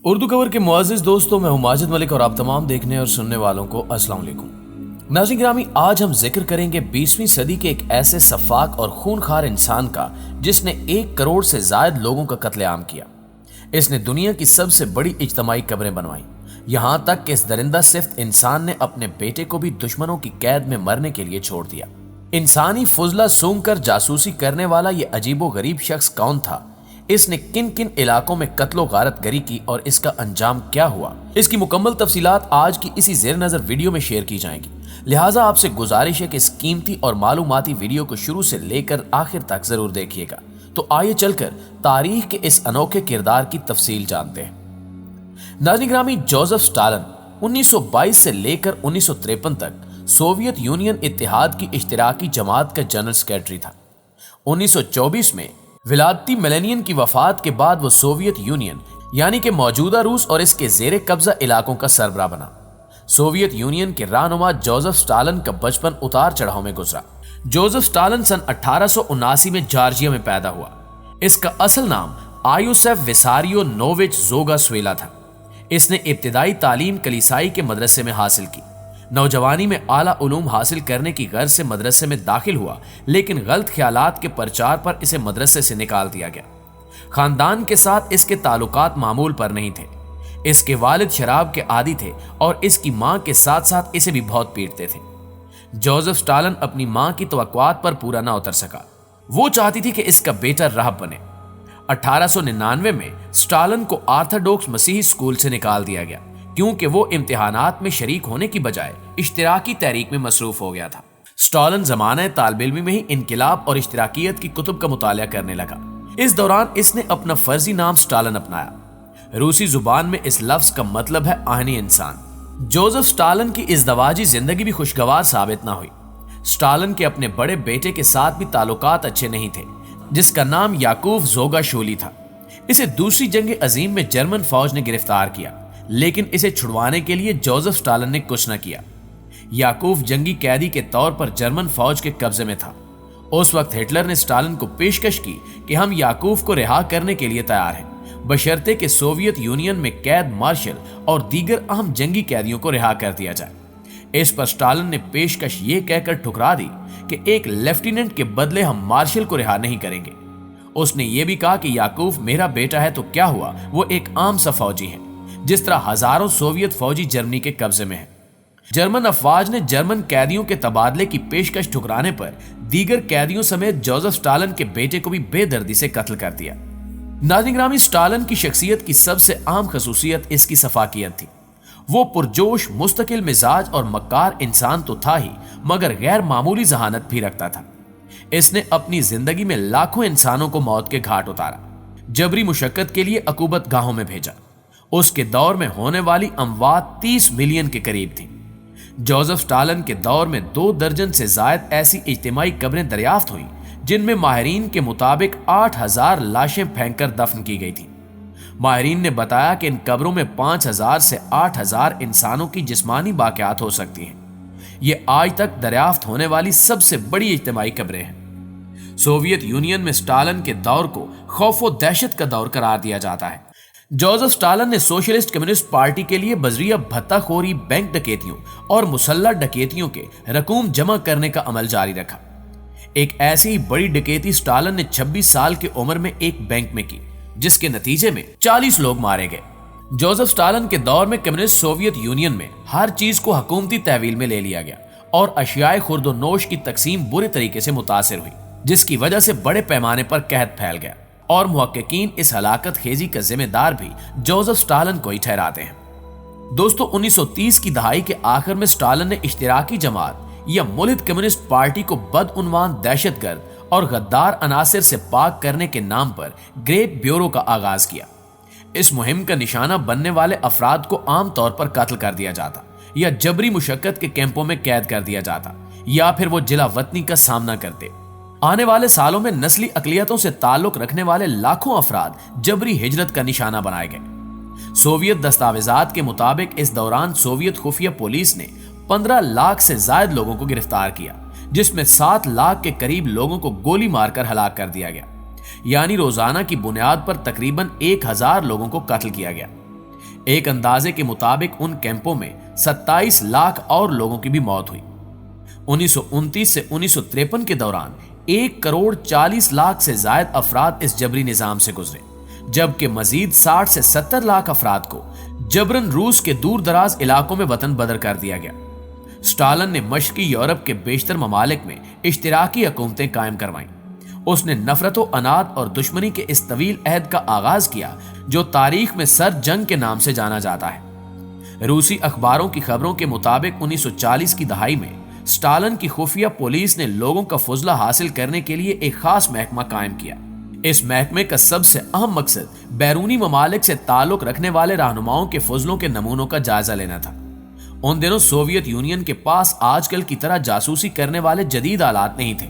اردو کور کے معزز دوستوں، میں ہوں ماجد ملک اور آپ تمام دیکھنے اور سننے والوں کو السلام علیکم۔ ناظرین گرامی، آج ہم ذکر کریں گے 20ویں صدی کے ایک ایسے سفاک اور خونخوار انسان کا جس نے 1 کروڑ سے زائد لوگوں کا قتل عام کیا۔ اس نے دنیا کی سب سے بڑی اجتماعی قبریں بنوائیں، یہاں تک کہ اس درندہ صفت انسان نے اپنے بیٹے کو بھی دشمنوں کی قید میں مرنے کے لیے چھوڑ دیا۔ انسانی فضلہ سونگ کر جاسوسی کرنے والا یہ عجیب و غریب شخص کون تھا؟ اس نے کن کن علاقوں میں قتل و غارت گری کی اور اس کا انجام کیا ہوا؟ اس کی مکمل تفصیلات آج کی اسی زیر نظر ویڈیو میں شیئر کی جائیں گی، لہٰذا آپ سے گزارش ہے کہ اس قیمتی اور معلوماتی ویڈیو کو شروع سے لے کر آخر تک ضرور دیکھیے گا۔ تو آئیے چل کر تاریخ کے اس انوکھے کردار کی تفصیل جانتے ہیں۔ ناظرین گرامی، جوزف اسٹالن 1922 سے لے کر 1953 تک سوویت یونین اتحاد کی اشتراکی جماعت کا جنرل سیکرٹری تھا۔ 1924 میں ولادتی ملینین کی وفات کے بعد وہ سوویت یونین یعنی کہ موجودہ روس اور اس کے زیر قبضہ علاقوں کا سربراہ بنا۔ سوویت یونین کے رہنما جوزف اسٹالن کا بچپن اتار چڑھاؤ میں گزرا۔ جوزف اسٹالن سن 1879 میں جارجیا میں پیدا ہوا۔ اس کا اصل نام آیوسیف وساریو نووچ زوگاسویلا تھا۔ اس نے ابتدائی تعلیم کلیسائی کے مدرسے میں حاصل کی۔ نوجوانی میں اعلیٰ علوم حاصل کرنے کی غرض سے مدرسے میں داخل ہوا، لیکن غلط خیالات کے پرچار پر اسے مدرسے سے نکال دیا گیا۔ خاندان کے ساتھ اس کے تعلقات معمول پر نہیں تھے۔ اس کے والد شراب کے عادی تھے اور اس کی ماں کے ساتھ ساتھ اسے بھی بہت پیٹتے تھے۔ جوزف اسٹالن اپنی ماں کی توقعات پر پورا نہ اتر سکا۔ وہ چاہتی تھی کہ اس کا بیٹا راہب بنے۔ 1899 میں اسٹالن کو آرتھوڈوکس مسیحی اسکول سے نکال دیا گیا کیونکہ وہ امتحانات میں شریک ہونے کی بجائے اشتراکی تحریک میں مصروف ہو گیا تھا۔ اسٹالن زمانہ طالب علمی میں ہی انقلاب اور اشتراکیت کی کتب کا مطالعہ کرنے لگا۔ اس دوران اس نے اپنا فرضی نام اسٹالن اپنایا۔ روسی زبان میں اس لفظ کا مطلب ہے آہنی انسان۔ جوزف اسٹالن کی ازدواجی زندگی بھی خوشگوار ثابت نہ ہوئی۔ اسٹالن کے اپنے بڑے بیٹے کے ساتھ بھی تعلقات اچھے نہیں تھے، جس کا نام یاکوف زوگاشولی تھا۔ اسے دوسری جنگ عظیم میں جرمن فوج نے گرفتار کیا، لیکن اسے چھڑوانے کے لیے جوزف اسٹالن نے کچھ نہ کیا۔ یاکوف جنگی قیدی کے طور پر جرمن فوج کے قبضے میں تھا۔ اس وقت ہٹلر نے اسٹالن کو پیشکش کی کہ ہم یاکوف کو رہا کرنے کے لیے تیار ہیں، بشرطے کہ سوویت یونین میں قید مارشل اور دیگر اہم جنگی قیدیوں کو رہا کر دیا جائے۔ اس پر اسٹالن نے پیشکش یہ کہہ کر ٹھکرا دی کہ ایک لیفٹیننٹ کے بدلے ہم مارشل کو رہا نہیں کریں گے۔ اس نے یہ بھی کہا کہ یاکوف میرا بیٹا ہے تو کیا ہوا، وہ ایک عام سا فوجی ہے، جس طرح ہزاروں سوویت فوجی جرمنی کے قبضے میں ہیں۔ جرمن افواج نے جرمن قیدیوں کے تبادلے کی پیشکش ٹھکرانے پر دیگر قیدیوں سمیت جوزف اسٹالن کے بیٹے کو بھی بے دردی سے قتل کر دیا۔ ناظرین گرامی، اسٹالن کی شخصیت کی سب سے عام خصوصیت اس کی سفاکیت تھی۔ وہ پرجوش، مستقل مزاج اور مکار انسان تو تھا ہی، مگر غیر معمولی ذہانت بھی رکھتا تھا۔ اس نے اپنی زندگی میں لاکھوں انسانوں کو موت کے گھاٹ اتارا، جبری مشقت کے لیے عقوبت گاہوں میں بھیجا۔ اس کے دور میں ہونے والی اموات 30 ملین کے قریب تھیں۔ جوزف اسٹالن کے دور میں 2 درجن سے زائد ایسی اجتماعی قبریں دریافت ہوئیں، جن میں ماہرین کے مطابق 8000 لاشیں پھینک کر دفن کی گئی تھیں۔ ماہرین نے بتایا کہ ان قبروں میں 5000 سے 8000 انسانوں کی جسمانی باقیات ہو سکتی ہیں۔ یہ آج تک دریافت ہونے والی سب سے بڑی اجتماعی قبریں ہیں۔ سوویت یونین میں اسٹالن کے دور کو خوف و دہشت کا دور قرار دیا جاتا ہے۔ جوزف اسٹالن نے سوشلسٹ کمیونسٹ پارٹی کے لیے بذریعہ بھتہ خوری، بینک ڈکیتیوں اور مسلح ڈکیتیوں کے رقوم جمع کرنے کا عمل جاری رکھا۔ ایک ایسی ہی بڑی ڈکیتی اسٹالن نے 26 سال کی عمر میں ایک بینک میں کی، جس کے نتیجے میں 40 لوگ مارے گئے۔ جوزف اسٹالن کے دور میں کمیونسٹ سوویت یونین میں ہر چیز کو حکومتی تحویل میں لے لیا گیا اور اشیاء خورد و نوش کی تقسیم برے طریقے سے متاثر ہوئی، جس کی وجہ سے بڑے پیمانے پر قحط پھیل گیا، اور محققین اس ہلاکت خیزی کا ذمہ دار بھی جوزف اسٹالن کو ہی ٹھہراتے ہیں۔ دوستو، 1930 کی دہائی کے آخر میں اسٹالن نے اشتراکی جماعت یا ملحد کمیونسٹ پارٹی کو بدعنوان دہشت گرد اور غدار عناصر سے پاک کرنے کے نام پر گریٹ بیورو کا آغاز کیا۔ اس مہم کا نشانہ بننے والے افراد کو عام طور پر قتل کر دیا جاتا یا جبری مشقت کے کیمپوں میں قید کر دیا جاتا، یا پھر وہ جلا وطنی کا سامنا کرتے۔ آنے والے سالوں میں نسلی اقلیتوں سے تعلق رکھنے والے لاکھوں افراد جبری ہجرت کا نشانہ بنائے گئے۔ سوویت دستاویزات کے مطابق اس دوران سوویت خفیہ پولیس نے 15 لاکھ سے زائد لوگوں کو گرفتار کیا، جس میں 7 لاکھ کے قریب لوگوں کو گولی مار کر ہلاک کر دیا گیا، یعنی روزانہ کی بنیاد پر تقریباً 1000 لوگوں کو قتل کیا گیا۔ ایک اندازے کے مطابق ان کیمپوں میں 27 لاکھ اور لوگوں کی بھی موت ہوئی۔ 1929 سے 1953 کے دوران 1 کروڑ 40 لاکھ سے زائد افراد اس جبری نظام سے گزرے، جبکہ مزید 60 سے 70 لاکھ افراد کو جبرن روس کے دور دراز علاقوں میں وطن بدر کر دیا گیا۔ اسٹالن نے مشرقی یورپ کے بیشتر ممالک میں اشتراکی حکومتیں قائم کروائیں۔ اس نے نفرت و عناد اور دشمنی کے اس طویل عہد کا آغاز کیا جو تاریخ میں سر جنگ کے نام سے جانا جاتا ہے۔ روسی اخباروں کی خبروں کے مطابق 1940 کی دہائی میں اسٹالن کی خفیہ پولیس نے لوگوں کا فضلہ حاصل کرنے کے لیے ایک خاص محکمہ قائم کیا۔ اس محکمے کا سب سے اہم مقصد بیرونی ممالک سے تعلق رکھنے والے رہنماؤں کے فضلوں کے نمونوں کا جائزہ لینا تھا۔ ان دنوں سوویت یونین کے پاس آج کل کی طرح جاسوسی کرنے والے جدید آلات نہیں تھے،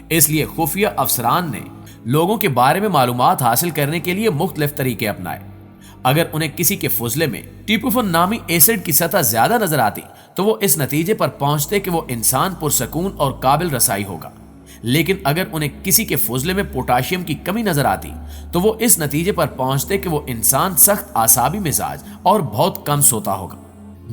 اس لیے خفیہ افسران نے لوگوں کے بارے میں معلومات حاصل کرنے کے لیے مختلف طریقے اپنائے۔ اگر انہیں کسی کے فضلے میں ٹیپوفن نامی ایسڈ کی سطح زیادہ نظر آتی تو وہ اس نتیجے پر پہنچتے کہ وہ انسان پرسکون اور قابل رسائی ہوگا، لیکن اگر انہیں کسی کے فضلے میں پوٹاشیم کی کمی نظر آتی تو وہ اس نتیجے پر پہنچتے کہ وہ انسان سخت اعصابی مزاج اور بہت کم سوتا ہوگا۔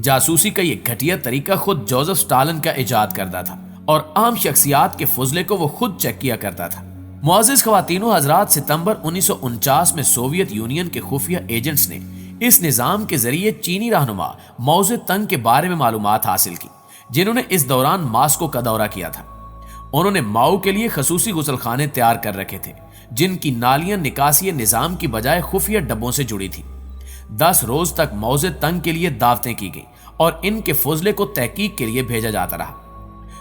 جاسوسی کا یہ گھٹیا طریقہ خود جوزف اسٹالن کا ایجاد کردہ تھا اور عام شخصیات کے فضلے کو وہ خود چیک کیا کرتا تھا۔ معزز خواتین و حضرات، ستمبر 1949 میں سوویت یونین کے خفیہ ایجنٹس نے اس نظام کے ذریعے چینی رہنما ماؤ زے تنگ کے بارے میں معلومات حاصل کی، جنہوں نے اس دوران ماسکو کا دورہ کیا تھا۔ انہوں نے ماؤ کے لیے خصوصی غسل خانے تیار کر رکھے تھے جن کی نالیاں نکاسی نظام کی بجائے خفیہ ڈبوں سے جڑی تھی۔ 10 روز تک ماؤ زے تنگ کے لیے دعوتیں کی گئی اور ان کے فضلے کو تحقیق کے لیے بھیجا جاتا رہا۔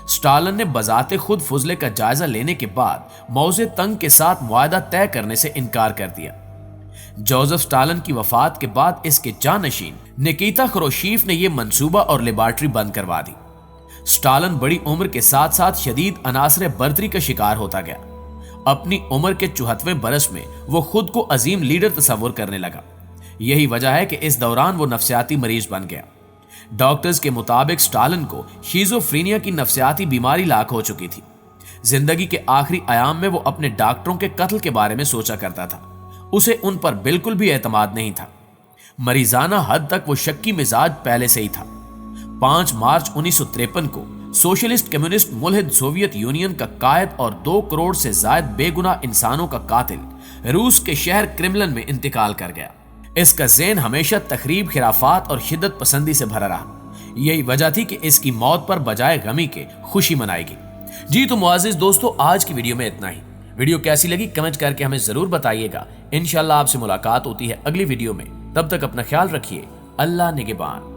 اسٹالن نے بذات خود فضلے کا جائزہ لینے کے بعد ماؤ زے تنگ کے ساتھ معاہدہ طے کرنے سے انکار کر دیا۔ جوزف اسٹالن کی وفات کے بعد اس کے جانشین نکیتا خروشیف نے یہ منصوبہ اور لیبارٹری بند کروا دی۔ اسٹالن بڑی عمر کے ساتھ ساتھ شدید عناصر برتری کا شکار ہوتا گیا۔ اپنی عمر کے 74ویں برس میں وہ خود کو عظیم لیڈر تصور کرنے لگا۔ یہی وجہ ہے کہ اس دوران وہ نفسیاتی مریض بن گیا۔ ڈاکٹرز کے مطابق اسٹالن کو شیزوفرینیا کی نفسیاتی بیماری لاحق ہو چکی تھی۔ زندگی کے آخری ایام میں وہ اپنے ڈاکٹروں کے قتل کے بارے میں سوچا کرتا تھا، اسے ان پر بالکل بھی اعتماد نہیں تھا۔ مریضانہ حد تک وہ شکی مزاج پہلے سے ہی تھا۔ 5 مارچ 1953 کو سوشلسٹ کمیونسٹ ملحد سوویت یونین کا قائد اور 2 کروڑ سے زائد بے گناہ انسانوں کا قاتل روس کے شہر کرملن میں انتقال کر گیا۔ اس کا ذہن ہمیشہ تخریب، خرافات اور شدت پسندی سے بھرا رہا۔ یہی وجہ تھی کہ اس کی موت پر بجائے غمی کے خوشی منائے گی۔ جی تو معزز دوستو، آج کی ویڈیو میں اتنا ہی۔ ویڈیو کیسی لگی کمنٹ کر کے ہمیں ضرور بتائیے گا۔ انشاءاللہ آپ سے ملاقات ہوتی ہے اگلی ویڈیو میں، تب تک اپنا خیال رکھیے۔ اللہ نگہبان۔